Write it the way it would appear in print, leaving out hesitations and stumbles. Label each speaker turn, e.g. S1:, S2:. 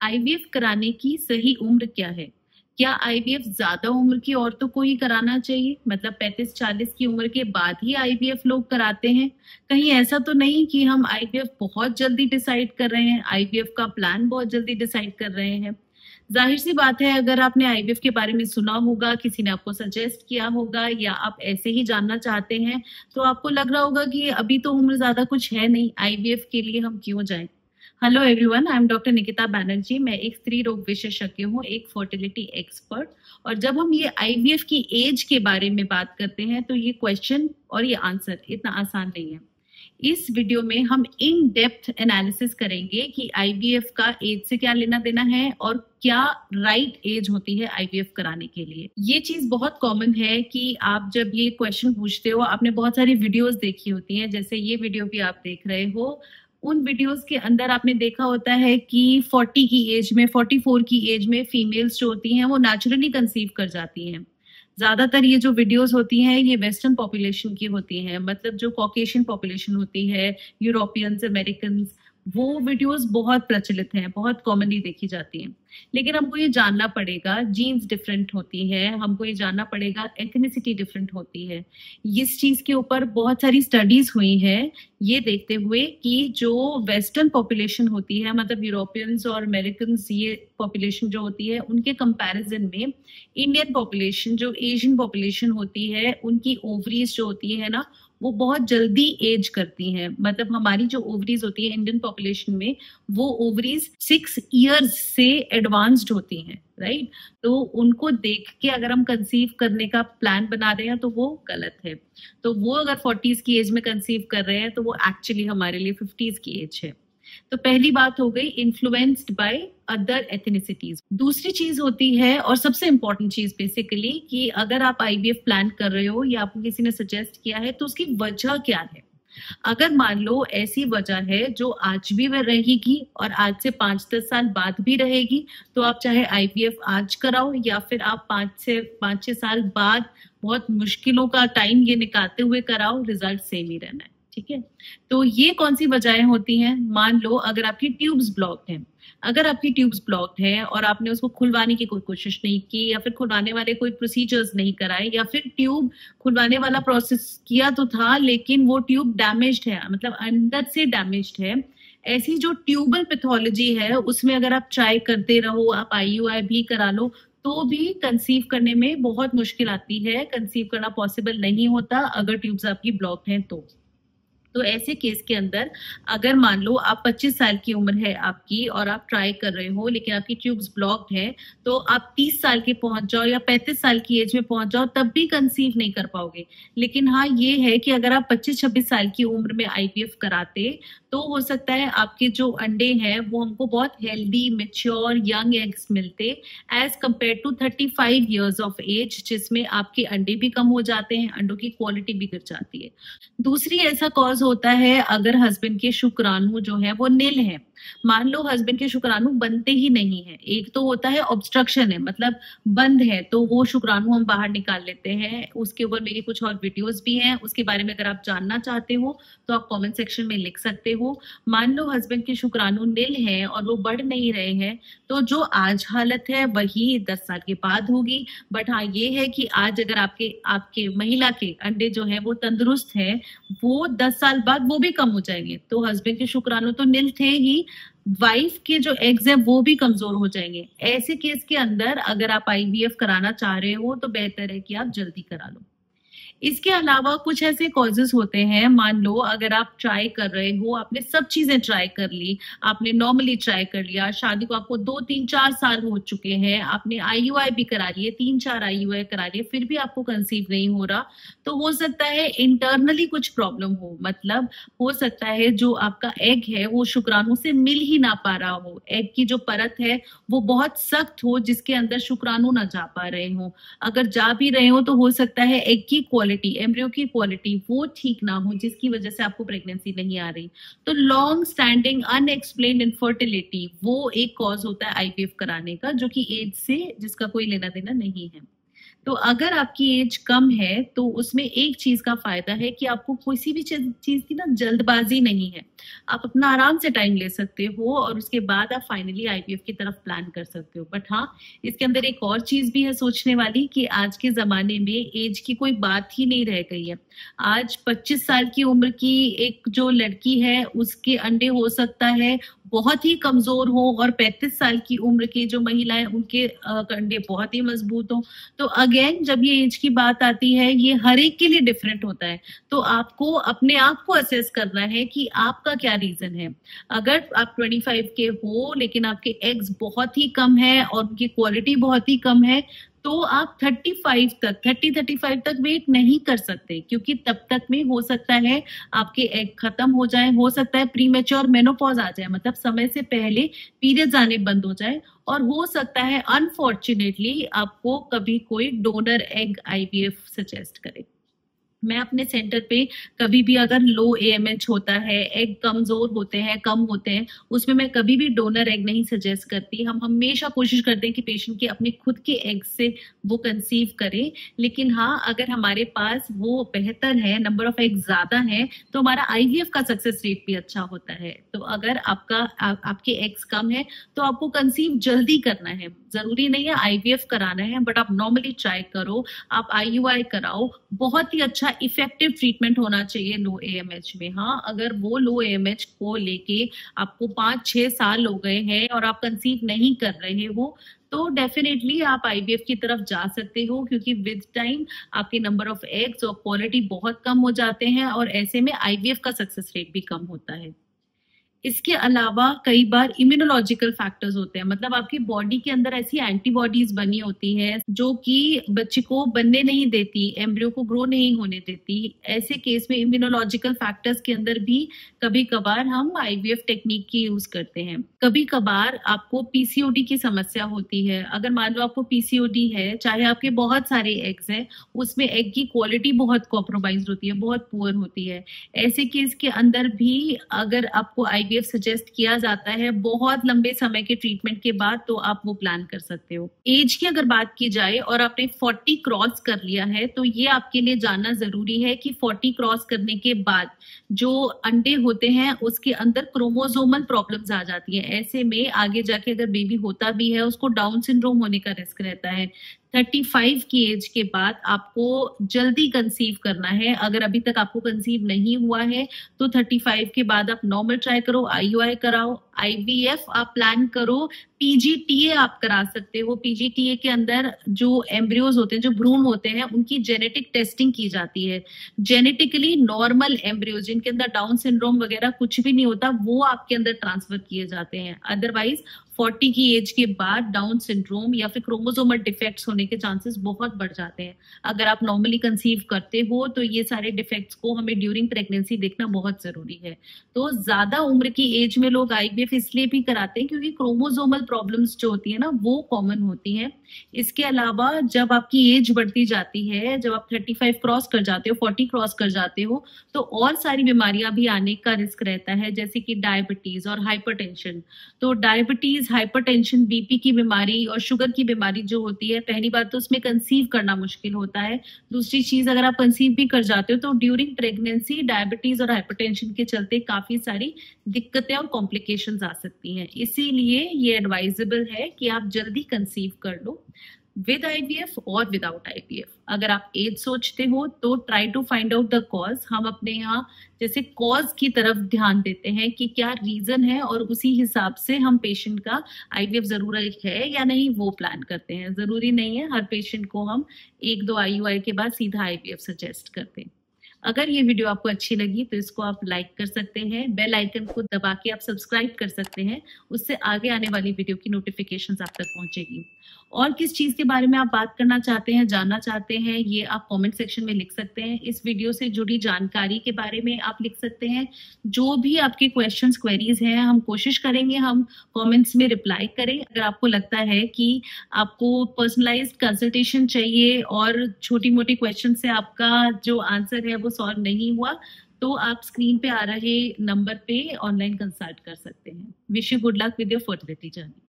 S1: IVF कराने की सही उम्र क्या है? क्या आईवीएफ ज्यादा उम्र की औरतों को ही कराना चाहिए, मतलब 35-40 की उम्र के बाद ही आईवीएफ लोग कराते हैं? कहीं ऐसा तो नहीं कि हम आईवीएफ बहुत जल्दी डिसाइड कर रहे हैं, आईवीएफ का प्लान बहुत जल्दी डिसाइड कर रहे हैं? जाहिर सी बात है, अगर आपने आईवीएफ के बारे में सुना होगा, किसी ने आपको सजेस्ट किया होगा या आप ऐसे ही जानना चाहते हैं, तो आपको लग रहा होगा कि अभी तो उम्र ज्यादा कुछ है नहीं, आईवीएफ के लिए हम क्यों जाएं। Hello everyone, I am doctor Nikita Banerjee. मैं एक स्त्री रोग विशेषज्ञ हूँ, एक फर्टिलिटी एक्सपर्ट। और जब हम ये आईवीएफ की एज के बारे में बात करते हैं तो ये क्वेश्चन और ये आंसर इतना आसान नहीं है। इस वीडियो में हम इन डेप्थ एनालिसिस करेंगे कि आईवीएफ का एज से क्या लेना देना है और क्या राइट एज होती है आईवीएफ कराने के लिए। ये चीज बहुत कॉमन है कि आप जब ये क्वेश्चन पूछते हो, आपने बहुत सारी वीडियोस देखी होती हैं, जैसे ये वीडियो भी आप देख रहे हो। उन वीडियोस के अंदर आपने देखा होता है कि 40 की एज में, 44 की एज में फीमेल्स जो होती हैं वो नेचुरली कंसीव कर जाती हैं। ज्यादातर ये जो वीडियोस होती हैं ये वेस्टर्न पॉपुलेशन की होती हैं, मतलब जो कॉकेशियन पॉपुलेशन होती है, यूरोपियंस, अमेरिकन, वो वीडियोस बहुत प्रचलित हैं, बहुत कॉमनली देखी जाती हैं। लेकिन हमको ये जानना पड़ेगा, जीन्स डिफरेंट होती है, हमको ये जानना पड़ेगा एथनिसिटी डिफरेंट होती है। इस चीज के ऊपर बहुत सारी स्टडीज हुई हैं, ये देखते हुए कि जो वेस्टर्न पॉपुलेशन होती है, मतलब यूरोपियंस और अमेरिकन, ये पॉपुलेशन जो होती है उनके कंपैरिजन में इंडियन पॉपुलेशन, जो एशियन पॉपुलेशन होती है, उनकी ओवरीज जो होती है ना, वो बहुत जल्दी एज करती हैं। मतलब हमारी जो ओवरीज होती है इंडियन पॉपुलेशन में, वो ओवरीज 6 इयर्स से एडवांस्ड होती हैं, राइट। तो उनको देख के अगर हम कंसीव करने का प्लान बना रहे हैं तो वो गलत है। तो वो अगर 40s की एज में कंसीव कर रहे हैं तो वो एक्चुअली हमारे लिए 50s की एज है। तो पहली बात हो गई इन्फ्लुएंस्ड बाय अदर एथनिसिटीज। दूसरी चीज होती है और सबसे इंपॉर्टेंट चीज बेसिकली, कि अगर आप आईवीएफ प्लान कर रहे हो या आपको किसी ने सजेस्ट किया है तो उसकी वजह क्या है। अगर मान लो ऐसी वजह है जो आज भी वह रहेगी और आज से 5-10 साल बाद भी रहेगी, तो आप चाहे आईवीएफ आज कराओ या फिर आप 5-6 साल बाद बहुत मुश्किलों का टाइम ये निकालते हुए कराओ, रिजल्ट सेम ही रहना है। ठीक है, तो ये कौन सी वजहें होती हैं? मान लो अगर आपकी ट्यूब्स ब्लॉक्ड हैं, अगर आपकी ट्यूब्स ब्लॉक्ड है और आपने उसको खुलवाने की कोई कोशिश नहीं की, या फिर खुलवाने वाले कोई प्रोसीजर्स नहीं कराए, या फिर ट्यूब खुलवाने वाला प्रोसेस किया तो था लेकिन वो ट्यूब डैमेज्ड है, मतलब अंदर से डैमेज्ड है, ऐसी जो ट्यूबल पैथोलॉजी है उसमें अगर आप ट्राई करते रहो, आप आईयूआई भी करा लो, तो भी कंसीव करने में बहुत मुश्किल आती है, कंसीव करना पॉसिबल नहीं होता अगर ट्यूब्स आपकी ब्लॉक हैं तो ऐसे केस के अंदर अगर मान लो आप 25 साल की उम्र है आपकी और आप ट्राई कर रहे हो लेकिन आपकी ट्यूब्स ब्लॉक्ड है, तो आप 30 साल के पहुंच जाओ या 35 साल की एज में पहुंच जाओ तब भी कंसीव नहीं कर पाओगे। लेकिन हाँ, ये है कि अगर आप 25-26 साल की उम्र में आईवीएफ कराते तो हो सकता है आपके जो अंडे हैं वो हमको बहुत हेल्दी, मेच्योर, यंग एग्स मिलते, as compare to 35 years of age, जिसमें आपके अंडे भी कम हो जाते हैं, अंडों की क्वालिटी भी गिर जाती है। दूसरी ऐसा कॉज होता है अगर हस्बैंड के शुक्राणु जो है वो नील है। मान लो हस्बैंड के शुक्राणु बनते ही नहीं है, एक तो होता है ऑब्स्ट्रक्शन है, मतलब बंद है, तो वो शुक्राणु हम बाहर निकाल लेते हैं। उसके ऊपर मेरी कुछ और वीडियोस भी हैं, उसके बारे में अगर आप जानना चाहते हो तो आप कमेंट सेक्शन में लिख सकते हो। मान लो हस्बैंड के शुक्राणु नील हैं और वो बढ़ नहीं रहे हैं, तो जो आज हालत है वही 10 साल के बाद होगी। बट हाँ, ये है कि आज अगर आपके आपके महिला के अंडे जो है वो तंदुरुस्त है, वो 10 साल बाद वो भी कम हो जाएंगे। तो हस्बैंड के शुक्राणु तो नील थे ही, वाइफ के जो एग्स है वो भी कमजोर हो जाएंगे। ऐसे केस के अंदर अगर आप आईवीएफ कराना चाह रहे हो तो बेहतर है कि आप जल्दी करा लो। इसके अलावा कुछ ऐसे कॉजेस होते हैं, मान लो अगर आप ट्राई कर रहे हो, आपने सब चीजें ट्राई कर ली, आपने नॉर्मली ट्राई कर लिया, शादी को आपको 2-3-4 साल हो चुके हैं, आपने आईयूआई भी करा लिए, 3-4 आईयूआई करा लिए, फिर भी आपको कंसीव नहीं हो रहा, तो हो सकता है इंटरनली कुछ प्रॉब्लम हो। मतलब हो सकता है जो आपका एग है वो शुक्राणु से मिल ही ना पा रहा हो, एग की जो परत है वो बहुत सख्त हो जिसके अंदर शुक्राणु ना जा पा रहे हो। अगर जा भी रहे हो तो हो सकता है एग की क्वालिटी, एम्ब्रियो की क्वालिटी वो ठीक ना हो, जिसकी वजह से आपको प्रेगनेंसी नहीं आ रही। तो लॉन्ग स्टैंडिंग अनएक्सप्लेन्ड इनफर्टिलिटी वो एक कॉज होता है आईवीएफ कराने का, जो कि एज से जिसका कोई लेना देना नहीं है। तो अगर आपकी एज कम है तो उसमें एक चीज का फायदा है कि आपको किसी भी चीज की ना जल्दबाजी नहीं है। आप अपना आराम से टाइम ले सकते हो और उसके बाद आप फाइनली आईवीएफ की तरफ प्लान कर सकते हो। बट हाँ, इसके अंदर एक और चीज भी है सोचने वाली कि आज के जमाने में एज की कोई बात ही नहीं रह गई है। आज 25 साल की उम्र की एक जो लड़की है उसके अंडे हो सकता है बहुत ही कमजोर हो, और 35 साल की उम्र की जो महिलाएं उनके अंडे बहुत ही मजबूत हो। तो अगेन जब ये एज की बात आती है, ये हर एक के लिए डिफरेंट होता है। तो आपको अपने आप को असेस करना है कि आपका क्या रीजन है। अगर आप 25 के हो लेकिन आपके एग्स बहुत ही कम है और उनकी क्वालिटी बहुत ही कम है, तो आप 35 तक वेट नहीं कर सकते, क्योंकि तब तक में हो सकता है आपके एग खत्म हो जाए, हो सकता है प्रीमेच्योर मेनोपॉज आ जाए, मतलब समय से पहले पीरियड्स आने बंद हो जाए, और हो सकता है अनफॉर्चुनेटली आपको कभी कोई डोनर एग आईवीएफ सजेस्ट करे। मैं अपने सेंटर पे कभी भी अगर लो एएमएच होता है, एग कमजोर होते हैं, कम होते हैं, उसमें मैं कभी भी डोनर एग नहीं सजेस्ट करती। हम हमेशा कोशिश करते हैं कि पेशेंट के अपने खुद के एग से वो कंसीव करे। लेकिन हाँ, अगर हमारे पास वो बेहतर है, नंबर ऑफ एग ज्यादा है, तो हमारा आईवीएफ का सक्सेस रेट भी अच्छा होता है। तो अगर आपके एग्स कम है तो आपको कंसीव जल्दी करना है, जरूरी नहीं है आईवीएफ कराना है, बट आप नॉर्मली ट्राई करो, आप आईयूआई कराओ। बहुत ही अच्छा इफेक्टिव ट्रीटमेंट होना चाहिए लो एएमएच में। हाँ, अगर वो लो एएमएच को लेके आपको 5-6 साल हो गए हैं और आप कंसीव नहीं कर रहे हो, तो डेफिनेटली आप आईवीएफ की तरफ जा सकते हो, क्योंकि विद टाइम आपके नंबर ऑफ एग्स और क्वालिटी बहुत कम हो जाते हैं, और ऐसे में आईवीएफ का सक्सेस रेट भी कम होता है। इसके अलावा कई बार इम्यूनोलॉजिकल फैक्टर्स होते हैं, मतलब आपकी बॉडी के अंदर ऐसी एंटीबॉडीज बनी होती हैं जो कि बच्चे को बनने नहीं देती, एम्ब्रियो को ग्रो नहीं होने देती। ऐसे केस में इम्यूनोलॉजिकल फैक्टर्स के अंदर भी कभी कभार हम आईवीएफ टेक्निक की यूज करते हैं। कभी कभार आपको पीसीओडी की समस्या होती है। अगर मान लो आपको पीसीओडी है, चाहे आपके बहुत सारे एग्स हैं, उसमें एग की क्वालिटी बहुत कॉम्प्रोमाइज होती है, बहुत पुअर होती है। ऐसे केस के अंदर भी अगर आपको आईवीएफ सजेस्ट किया जाता है बहुत लंबे समय के ट्रीटमेंट के बाद, तो आप वो प्लान कर सकते हो। एज की अगर बात की जाए और आपने 40 क्रॉस कर लिया है, तो ये आपके लिए जानना जरूरी है कि 40 क्रॉस करने के बाद जो अंडे होते हैं उसके अंदर क्रोमोसोमल प्रॉब्लम्स आ जाती है। ऐसे में आगे जाके अगर बेबी होता भी है, उसको डाउन सिंड्रोम होने का रिस्क रहता है। 35 की एज के बाद आपको जल्दी कंसीव करना है। अगर अभी तक आपको कंसीव नहीं हुआ है तो 35 के बाद आप नॉर्मल ट्राई करो, आईयूआई कराओ, आईवीएफ आप प्लान करो, पीजीटीए आप करा सकते हो। पीजीटीए के अंदर जो एम्ब्रियोज होते हैं, जो भ्रूण होते हैं, उनकी जेनेटिक टेस्टिंग की जाती है। जेनेटिकली नॉर्मल एम्ब्रियोज जिनके अंदर डाउन सिंड्रोम वगैरह कुछ भी नहीं होता, वो आपके अंदर ट्रांसफर किए जाते हैं। अदरवाइज 40 की एज के बाद डाउन सिंड्रोम या फिर क्रोमोसोमल डिफेक्ट्स होने के चांसेस बहुत बढ़ जाते हैं। अगर आप नॉर्मली कंसीव करते हो तो ये सारे डिफेक्ट्स को हमें ड्यूरिंग प्रेगनेंसी देखना बहुत जरूरी है। तो ज्यादा उम्र की एज में लोग आईवीएफ इसलिए भी कराते हैं क्योंकि क्रोमोसोमल प्रॉब्लम्स जो होती है ना, वो कॉमन होती हैं। इसके अलावा जब आपकी एज बढ़ती जाती है, जब आप 35 क्रॉस कर जाते हो, 40 क्रॉस कर जाते हो, तो और सारी बीमारियां भी आने का रिस्क रहता है, जैसे कि डायबिटीज और हाइपरटेंशन। तो डायबिटीज, हाइपरटेंशन, बीपी की बीमारी और शुगर की बीमारी जो होती है, पहली बात तो उसमें कंसीव करना मुश्किल होता है। दूसरी चीज, अगर आप कंसीव भी कर जाते हो तो ड्यूरिंग प्रेगनेंसी डायबिटीज और हाइपरटेंशन के चलते काफी सारी दिक्कतें और कॉम्प्लिकेशंस आ सकती हैं। इसीलिए ये एडवाइजेबल है कि आप जल्दी कंसीव कर लो, विद आईवीएफ और विदाउट आईवीएफ। अगर आप एज सोचते हो तो try to find out the cause. हम अपने यहाँ जैसे कॉज की तरफ ध्यान देते हैं कि क्या रीजन है, और उसी हिसाब से हम पेशेंट का आईवीएफ जरूरत है या नहीं वो प्लान करते हैं। जरूरी नहीं है हर पेशेंट को हम 1-2 आईयूआई के बाद सीधा आईवीएफ सजेस्ट करते हैं। अगर ये वीडियो आपको अच्छी लगी तो इसको आप लाइक कर सकते हैं, बेल आइकन को दबा के आप सब्सक्राइब कर सकते हैं, उससे आगे आने वाली वीडियो की नोटिफिकेशंस आप तक पहुंचेगी। और किस चीज के बारे में आप बात करना चाहते हैं, जानना चाहते हैं, ये आप कमेंट सेक्शन में लिख सकते हैं। इस वीडियो से जुड़ी जानकारी के बारे में आप लिख सकते हैं। जो भी आपके क्वेश्चंस, क्वेरीज हैं, हम कोशिश करेंगे हम कमेंट्स में रिप्लाई करें। अगर आपको लगता है कि आपको पर्सनलाइज्ड कंसल्टेशन चाहिए और छोटी मोटी क्वेश्चन से आपका जो आंसर है वो सॉल्व नहीं हुआ, तो आप स्क्रीन पे आ रहे नंबर पे ऑनलाइन कंसल्ट कर सकते हैं। Wish you good luck with your fertility journey.